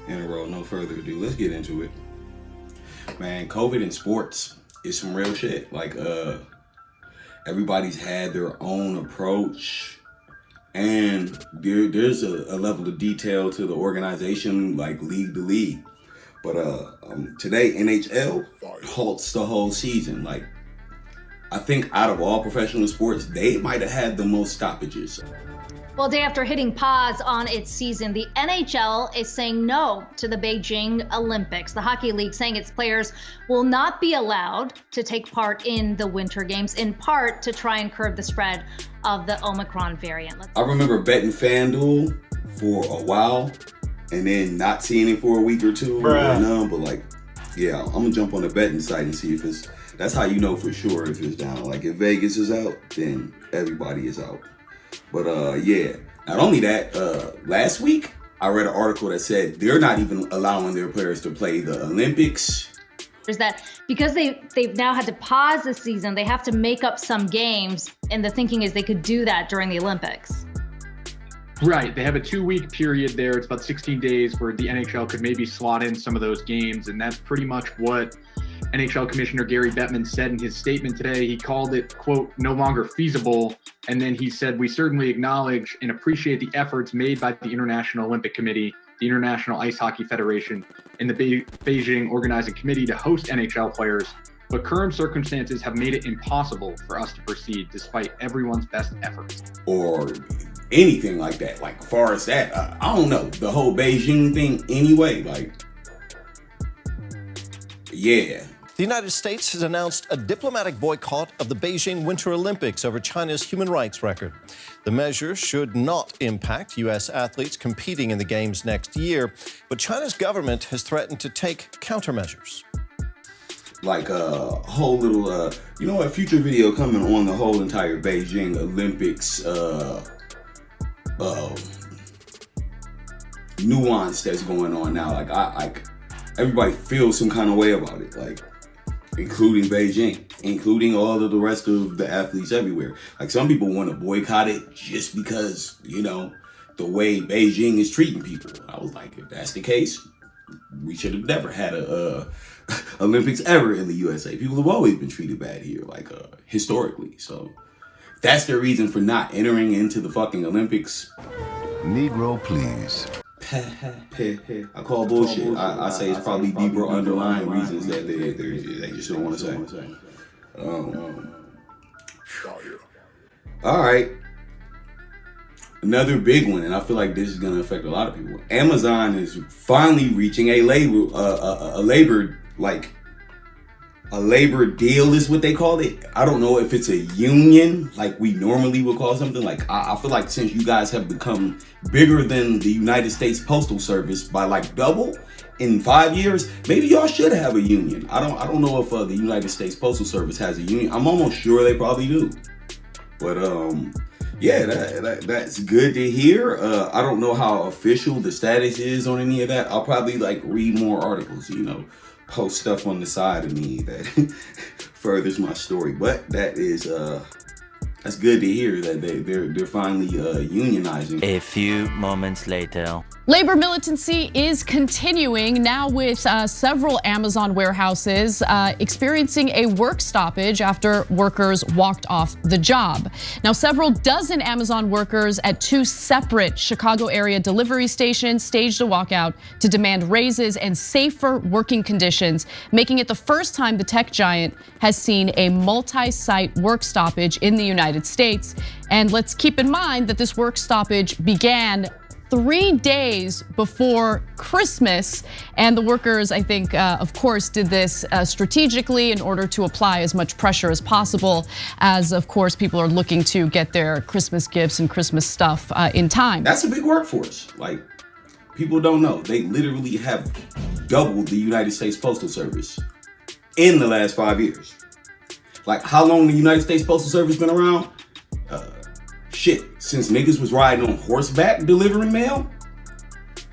in a row. No further ado, let's get into it. Man, COVID in sports is some real shit. Like, everybody's had their own approach, and there's a level of detail to the organization, like league to league. But today, NHL halts the whole season. Like, I think out of all professional sports, they might have had the most stoppages. Well, day after hitting pause on its season, the NHL is saying no to the Beijing Olympics. The Hockey League saying its players will not be allowed to take part in the Winter Games, in part to try and curb the spread of the Omicron variant. I remember betting FanDuel for a while and then not seeing it for a week or two. But like, yeah, I'm gonna jump on the betting site and see if it's, that's how you know for sure if it's down. Like, if Vegas is out, then everybody is out. But yeah, not only that, last week I read an article that said they're not even allowing their players to play the Olympics. Is that because they've now had to pause the season, they have to make up some games, and the thinking is they could do that during the Olympics. Right. They have a 2-week period there. It's about 16 days where the NHL could maybe slot in some of those games, and that's pretty much what NHL Commissioner Gary Bettman said in his statement today. He called it, quote, no longer feasible. And then he said, we certainly acknowledge and appreciate the efforts made by the International Olympic Committee, the International Ice Hockey Federation, and the Beijing Organizing Committee to host NHL players. But current circumstances have made it impossible for us to proceed despite everyone's best efforts. Or anything like that. Like, as far as that, I don't know. The whole Beijing thing anyway, like, yeah. The United States has announced a diplomatic boycott of the Beijing Winter Olympics over China's human rights record. The measure should not impact U.S. athletes competing in the Games next year, but China's government has threatened to take countermeasures. Like a whole little, a future video coming on the whole entire Beijing Olympics nuance that's going on now. Like, everybody feels some kind of way about it. Like, including Beijing, including all of the rest of the athletes everywhere. Like, some people want to boycott it just because, the way Beijing is treating people. I was like, if that's the case, we should have never had a Olympics ever in the USA. People have always been treated bad here, like, historically. So if that's their reason for not entering into the fucking Olympics. Negro, please. I call bullshit. I say it's probably deeper underlying reasons that they just don't want to say. All right. Another big one, and I feel like this is going to affect a lot of people. Amazon is finally reaching a labor deal is what they call it. I don't know if it's a union like we normally would call something. Like, I feel like since you guys have become bigger than the United States Postal Service by like double in 5 years, maybe y'all should have a union. I don't know if the United States Postal Service has a union. I'm almost sure they probably do. But yeah, that's good to hear. I don't know how official the status is on any of that. I'll probably like read more articles, post stuff on the side of me that furthers my story. But that is that's good to hear that they're finally unionizing. A few moments later. Labor militancy is continuing now with several Amazon warehouses experiencing a work stoppage after workers walked off the job. Now, several dozen Amazon workers at 2 separate Chicago area delivery stations staged a walkout to demand raises and safer working conditions, making it the first time the tech giant has seen a multi-site work stoppage in the United States. And let's keep in mind that this work stoppage began 3 days before Christmas. And the workers, I think, of course, did this strategically in order to apply as much pressure as possible, as, of course, people are looking to get their Christmas gifts and Christmas stuff in time. That's a big workforce. Like, people don't know. They literally have doubled the United States Postal Service in the last 5 years. Like, how long the United States Postal Service been around? Shit, since niggas was riding on horseback delivering mail.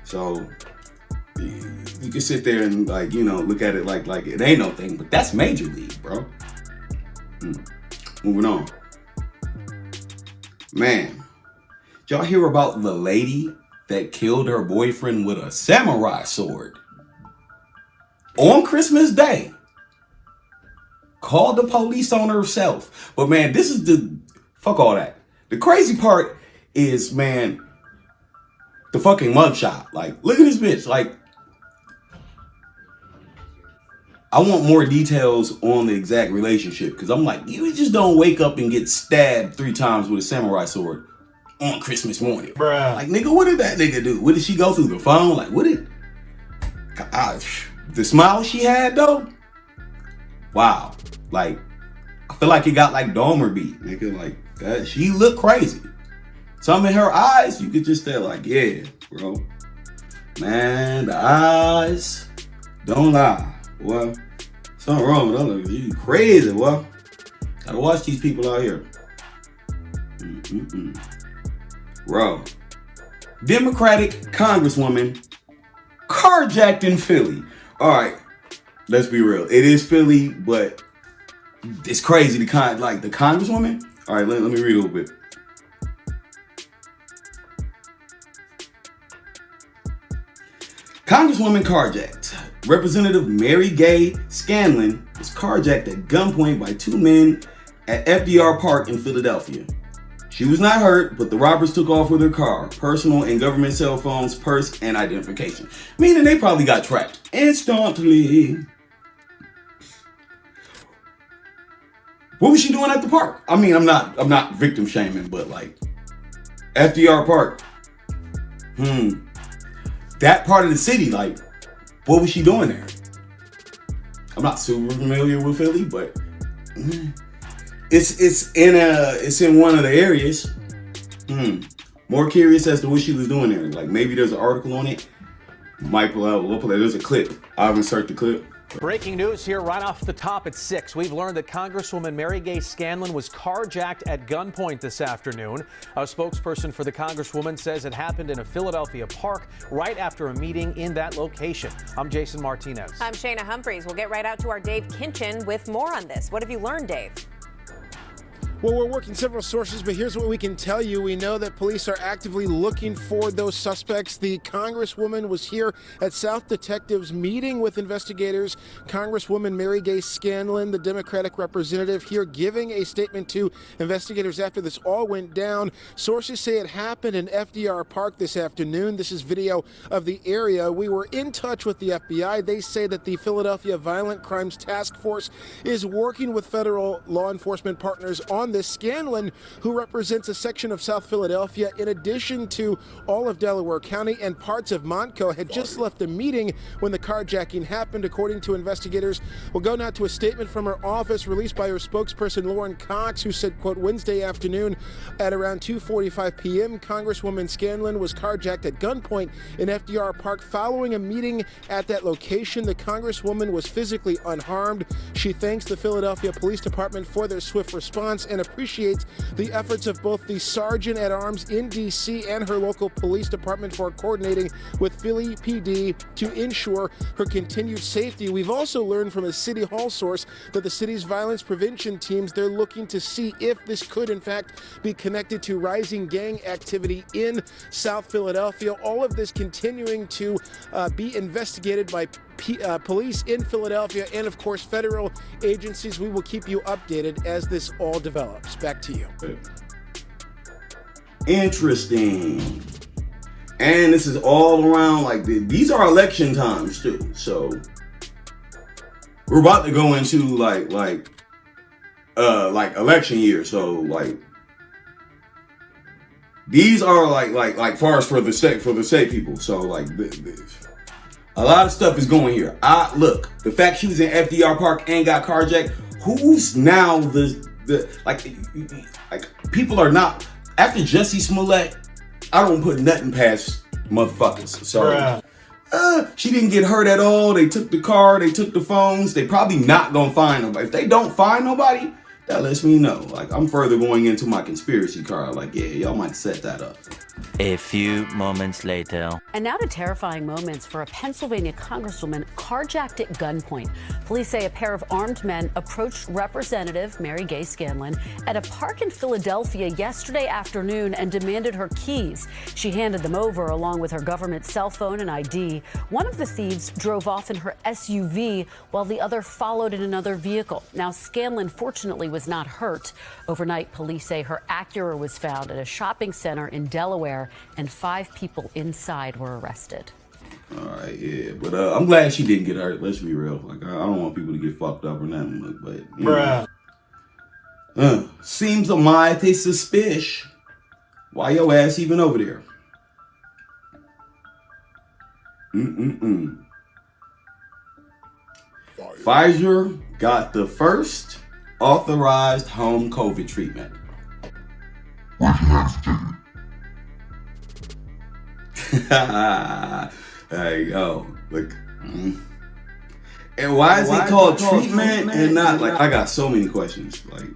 So you can sit there and look at it like it ain't no thing, but that's major league, bro. Moving on. Man, did y'all hear about the lady that killed her boyfriend with a samurai sword on Christmas Day called the police on herself. But man, this is fuck all that. The crazy part is, man, the fucking mugshot. Like, look at this bitch. Like, I want more details on the exact relationship, because I'm like, you just don't wake up and get stabbed 3 times with a samurai sword on Christmas morning. Bruh. Like, nigga, what did that nigga do? What did she go through the phone? Like, what did... the smile she had, though? Wow. Like, I feel like it got like Dahmer beat, nigga. Like, that, she looked crazy. Something in her eyes, you could just tell, like, yeah, bro. Man, the eyes don't lie. Well, something wrong with them. You crazy, well. Gotta watch these people out here. Bro. Democratic Congresswoman carjacked in Philly. All right, let's be real. It is Philly, but it's crazy. The Congresswoman. All right, let me read a little bit. Congresswoman carjacked. Representative Mary Gay Scanlon was carjacked at gunpoint by 2 men at FDR Park in Philadelphia. She was not hurt, but the robbers took off with her car, personal and government cell phones, purse, and identification. Meaning they probably got tracked instantly. What was she doing at the park? I mean, I'm not victim shaming, but like FDR Park. That part of the city, like, what was she doing there? I'm not super familiar with Philly, but it's in one of the areas. More curious as to what she was doing there. Like, maybe there's an article on it. Might pull out. We'll pull out. There's a clip. I'll insert the clip. Breaking news here right off the top at 6. We've learned that Congresswoman Mary Gay Scanlon was carjacked at gunpoint this afternoon. A spokesperson for the Congresswoman says it happened in a Philadelphia park right after a meeting in that location. I'm Jason Martinez. I'm Shayna Humphreys. We'll get right out to our Dave Kinchin with more on this. What have you learned, Dave? Well, we're working several sources, but here's what we can tell you. We know that police are actively looking for those suspects. The Congresswoman was here at South Detectives meeting with investigators. Congresswoman Mary Gay Scanlon, the Democratic representative, here giving a statement to investigators after this all went down. Sources say it happened in FDR Park this afternoon. This is video of the area. We were in touch with the FBI. They say that the Philadelphia Violent Crimes Task Force is working with federal law enforcement partners on this. Scanlon, who represents a section of South Philadelphia, in addition to all of Delaware County and parts of Montco, had just left a meeting when the carjacking happened, according to investigators. We'll go now to a statement from her office released by her spokesperson, Lauren Cox, who said, quote, Wednesday afternoon at around 2:45 p.m., Congresswoman Scanlon was carjacked at gunpoint in FDR Park following a meeting at that location. The Congresswoman was physically unharmed. She thanks the Philadelphia Police Department for their swift response and appreciates the efforts of both the Sergeant at Arms in D.C. and her local police department for coordinating with Philly PD to ensure her continued safety. We've also learned from a City Hall source that the city's violence prevention teams, they're looking to see if this could in fact be connected to rising gang activity in South Philadelphia. All of this continuing to be investigated by police in Philadelphia and, of course, federal agencies. We will keep you updated as this all develops. Back to you. Interesting. And this is all around, like, these are election times too. So we're about to go into like election year. So like these are like far as for the state people. So like a lot of stuff is going here. Look, the fact she was in FDR Park and got carjacked, who's now the like people are not, after Jussie Smollett, I don't put nothing past motherfuckers. So she didn't get hurt at all. They took the car, they took the phones. They probably not gonna find nobody. If they don't find nobody, that lets me know. Like, I'm further going into my conspiracy card. Like, yeah, y'all might set that up. A few moments later. And now to terrifying moments for a Pennsylvania Congresswoman carjacked at gunpoint. Police say a pair of armed men approached Representative Mary Gay Scanlon at a park in Philadelphia yesterday afternoon and demanded her keys. She handed them over along with her government cell phone and ID. One of the thieves drove off in her SUV while the other followed in another vehicle. Now, Scanlon fortunately was not hurt. Overnight, police say her Acura was found at a shopping center in Delaware, and 5 people inside were arrested. All right, yeah, but I'm glad she didn't get hurt. Let's be real. Like, I don't want people to get fucked up or nothing. But you know, seems a mighty suspicious. Why your ass even over there? Pfizer got the first authorized home COVID treatment. There you go. Look. And why is it called treatment and not like? I got so many questions. Like,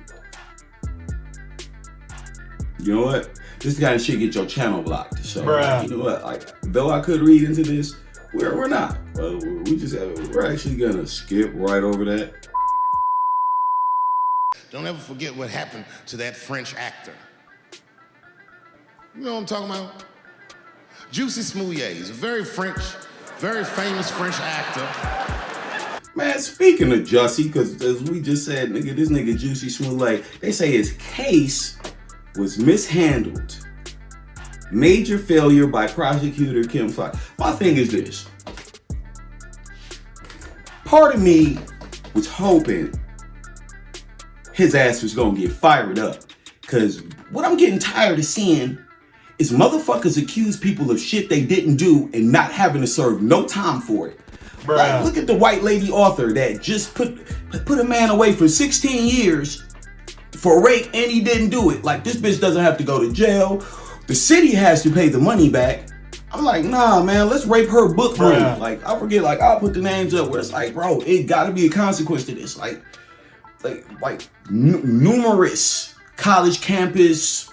you know what? This kind of shit get your channel blocked. So like, you know what? Like, though I could read into this, we're not. We're actually gonna skip right over that. Don't ever forget what happened to that French actor. You know what I'm talking about? Jussie Smollett. He's a very famous French actor. Man, speaking of Jussie, because as we just said, nigga, this nigga Jussie Smollett, they say his case was mishandled. Major failure by prosecutor Kim Foxx. My thing is this. Part of me was hoping his ass was gonna get fired up. Because what I'm getting tired of seeing is motherfuckers accuse people of shit they didn't do and not having to serve no time for it. Like, look at the white lady author that just put a man away for 16 years for rape and he didn't do it. Like, this bitch doesn't have to go to jail. The city has to pay the money back. I'm like, nah, man, let's rape her book money. Like, I forget, like, I'll put the names up where it's like, bro, it gotta be a consequence to this. Like numerous college campus,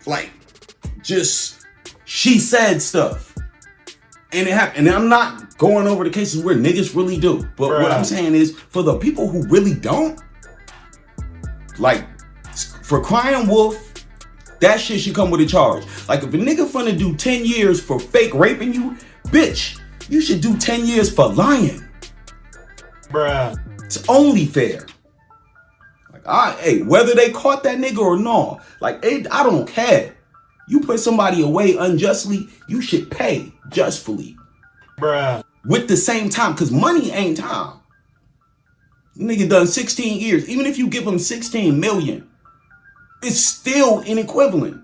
like, just she said stuff. And it happened. And I'm not going over the cases where niggas really do. But what I'm saying is, for the people who really don't, like, for crying wolf, that shit should come with a charge. Like, if a nigga finna do 10 years for fake raping you, bitch, you should do 10 years for lying. It's only fair. Like, hey, whether they caught that nigga or not, like, I don't care. You put somebody away unjustly, you should pay justly. With the same time, because money ain't time. Nigga done 16 years. Even if you give him 16 million, it's still inequivalent.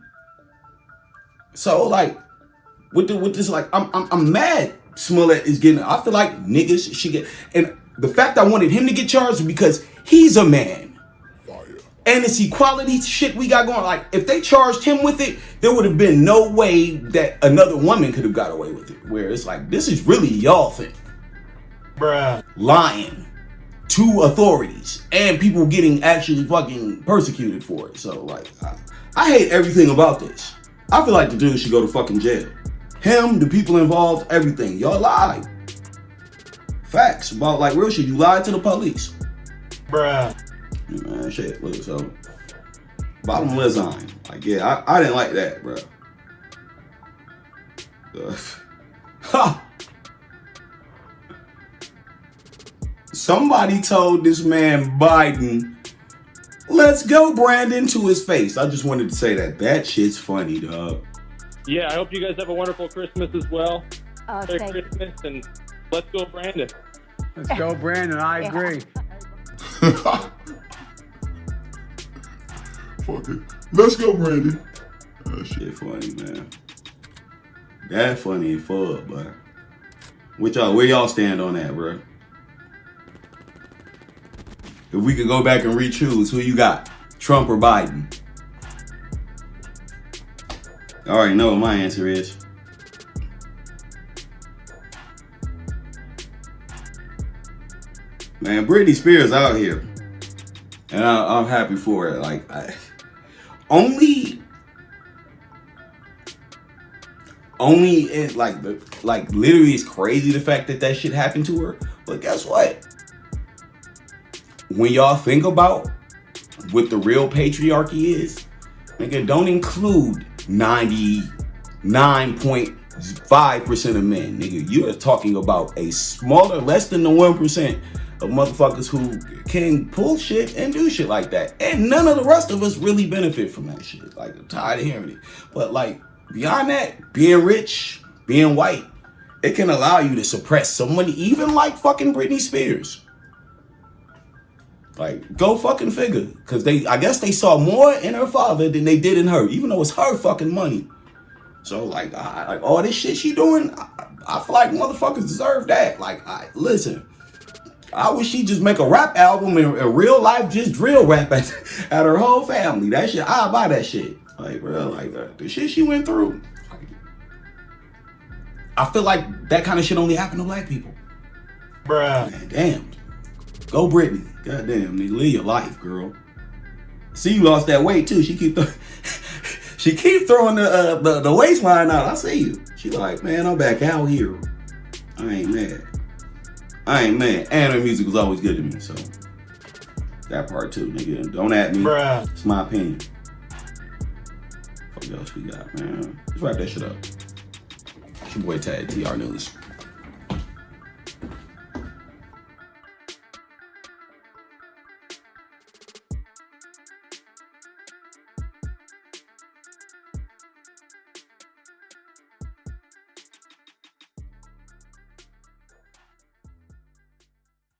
So, like, with this, like, I'm mad Smollett is getting, I feel like niggas should get, and the fact I wanted him to get charged is because he's a man. And it's equality shit we got going. Like, if they charged him with it, there would have been no way that another woman could have got away with it. Where it's like, this is really y'all thing. Lying to authorities and people getting actually fucking persecuted for it. So, like, I hate everything about this. I feel like the dude should go to fucking jail. Him, the people involved, everything. Y'all lied. Facts about, like, real shit. You lied to the police. Man, shit, look, so bottom line, like, yeah, I didn't like that, bro. Ha! Somebody told this man Biden, "Let's go, Brandon," to his face. I just wanted to say that. That shit's funny, dog. Yeah, I hope you guys have a wonderful Christmas as well. Merry Thank Christmas, and let's go, Brandon. Let's go, Brandon. I agree. Fuck it. Let's go, Brandon. That shit funny, man. That funny and fuck, bro. Where y'all stand on that, bro? If we could go back and re-choose, who you got? Trump or Biden? I already know what my answer is. Man, Britney Spears out here. And I'm happy for it. Like, only only in like literally it's crazy the fact that shit happened to her. But guess what? When y'all think about what the real patriarchy is, nigga, don't include 99.5% of men, nigga. You are talking about a smaller, less than the 1% of motherfuckers who can pull shit and do shit like that. And none of the rest of us really benefit from that shit. Like, I'm tired of hearing it. But like, beyond that, being rich, being white, it can allow you to suppress someone even like fucking Britney Spears. Like, go fucking figure. Because I guess they saw more in her father than they did in her, even though it's her fucking money. So, like all this shit she doing, I feel like motherfuckers deserve that. Like, listen, I wish she'd just make a rap album in real life, just drill rap at her whole family. That shit, I'll buy that shit. Like, bro, like, the shit she went through. I feel like that kind of shit only happened to black people. Bruh. Man, damn. Go Britney. Goddamn, nigga, live your life, girl. See, you lost that weight too. She keep throwing the waistline out. I see you. She like, man, I'm back out here. I ain't mad. And her music was always good to me, so that part too, nigga. Don't at me. Bruh. It's my opinion. What else we got, man? Let's wrap that shit up. It's your boy Tad, TR News.